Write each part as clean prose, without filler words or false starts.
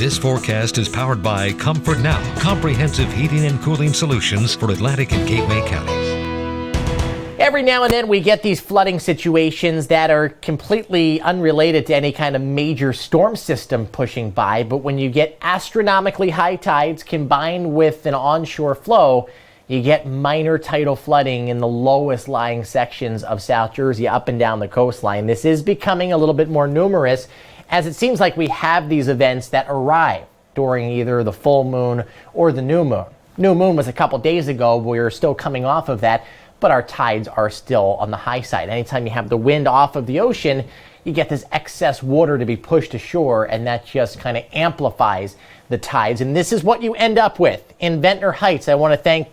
This forecast is powered by Comfort Now, comprehensive heating and cooling solutions for Atlantic and Cape May counties. Every now and then we get these flooding situations that are completely unrelated to any kind of major storm system pushing by. But when you get astronomically high tides combined with an onshore flow, you get minor tidal flooding in the lowest lying sections of South Jersey up and down the coastline. This is becoming a little bit more numerous, as it seems like we have these events that arrive during either the full moon or the new moon. New moon was a couple days ago. We're still coming off of that, but our tides are still on the high side. Anytime you have the wind off of the ocean, you get this excess water to be pushed ashore, and that just kind of amplifies the tides. And this is what you end up with in Ventnor Heights. I want to thank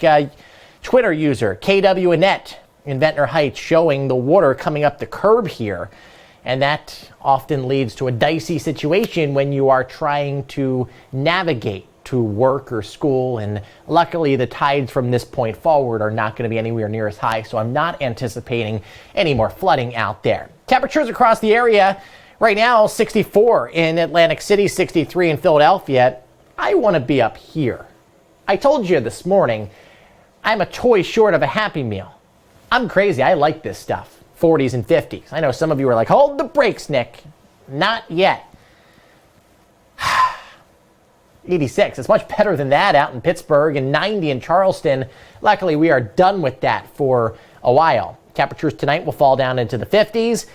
Twitter user KW Annette in Ventnor Heights showing the water coming up the curb here. And that often leads to a dicey situation when you are trying to navigate to work or school. And luckily, the tides from this point forward are not going to be anywhere near as high, so I'm not anticipating any more flooding out there. Temperatures across the area right now, 64 in Atlantic City, 63 in Philadelphia. I want to be up here. I told you this morning, I'm a toy short of a Happy Meal. I'm crazy. I like this stuff. 40s and 50s. I know some of you are like, hold the brakes, Nick. Not yet. 86. It's much better than that out in Pittsburgh, and 90 in Charleston. Luckily, we are done with that for a while. Temperatures tonight will fall down into the 50s.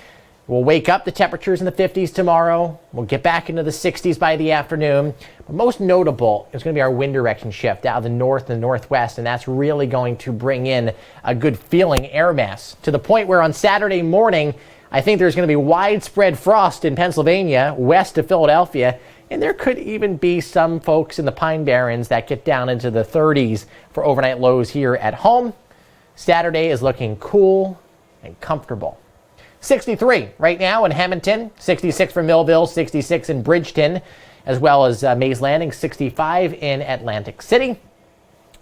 We'll wake up the temperatures in the 50s tomorrow. We'll get back into the 60s by the afternoon. But most notable is going to be our wind direction shift out of the north and northwest, and that's really going to bring in a good feeling air mass to the point where on Saturday morning, I think there's going to be widespread frost in Pennsylvania, west of Philadelphia, and there could even be some folks in the Pine Barrens that get down into the 30s for overnight lows here at home. Saturday is looking cool and comfortable. 63 right now in Hamilton, 66 for Millville, 66 in Bridgeton, as well as Mays Landing, 65 in Atlantic City.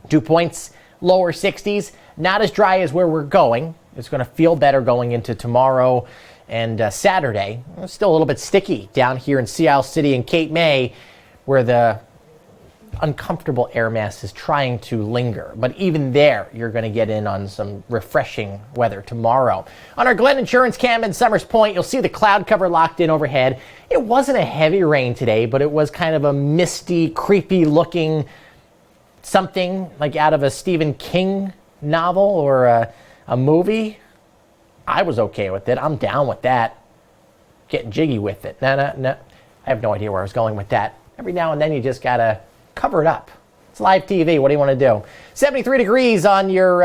Dew points, lower 60s, not as dry as where we're going. It's going to feel better going into tomorrow and Saturday. It's still a little bit sticky down here in Sea Isle City and Cape May, where the uncomfortable air mass is trying to linger. But even there, you're going to get in on some refreshing weather tomorrow. On our Glen Insurance cam in Summers Point, you'll see the cloud cover locked in overhead. It wasn't a heavy rain today, but it was kind of a misty, creepy looking something like out of a Stephen King novel or a movie. I was okay with it. I'm down with that. Getting jiggy with it. No. I have no idea where I was going with that. Every now and then you just got to cover it up. It's live TV. What do you want to do? 73 degrees on your,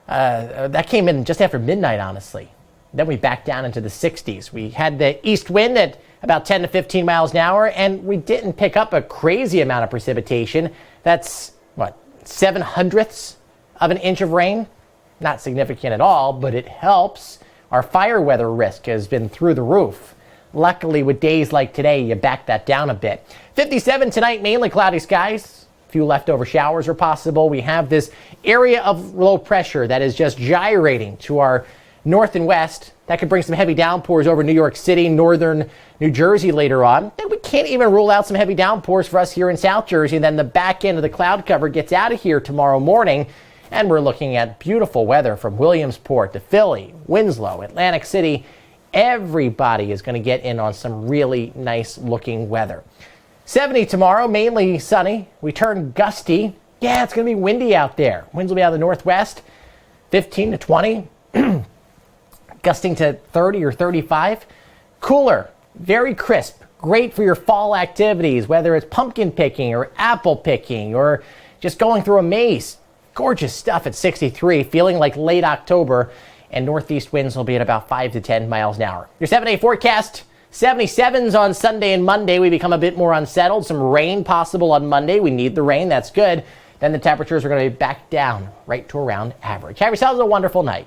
that came in just after midnight, honestly. Then we backed down into the 60s. We had the east wind at about 10 to 15 miles an hour, and we didn't pick up a crazy amount of precipitation. That's, 7/100ths of an inch of rain? Not significant at all, but it helps. Our fire weather risk has been through the roof. Luckily, with days like today, you back that down a bit. 57 tonight, mainly cloudy skies. A few leftover showers are possible. We have this area of low pressure that is just gyrating to our north and west. That could bring some heavy downpours over New York City, northern New Jersey later on. And we can't even rule out some heavy downpours for us here in South Jersey. And then the back end of the cloud cover gets out of here tomorrow morning. And we're looking at beautiful weather from Williamsport to Philly, Winslow, Atlantic City. Everybody is going to get in on some really nice looking weather. 70 tomorrow, mainly sunny. We turn gusty. Yeah, it's going to be windy out there. Winds will be out of the northwest, 15 to 20, gusting to 30 or 35. Cooler, very crisp, great for your fall activities, whether it's pumpkin picking or apple picking or just going through a maze. Gorgeous stuff at 63, feeling like late October. And northeast winds will be at about 5 to 10 miles an hour. Your 7-day forecast, 77s on Sunday and Monday. We become a bit more unsettled. Some rain possible on Monday. We need the rain. That's good. Then the temperatures are going to be back down right to around average. Have yourselves a wonderful night.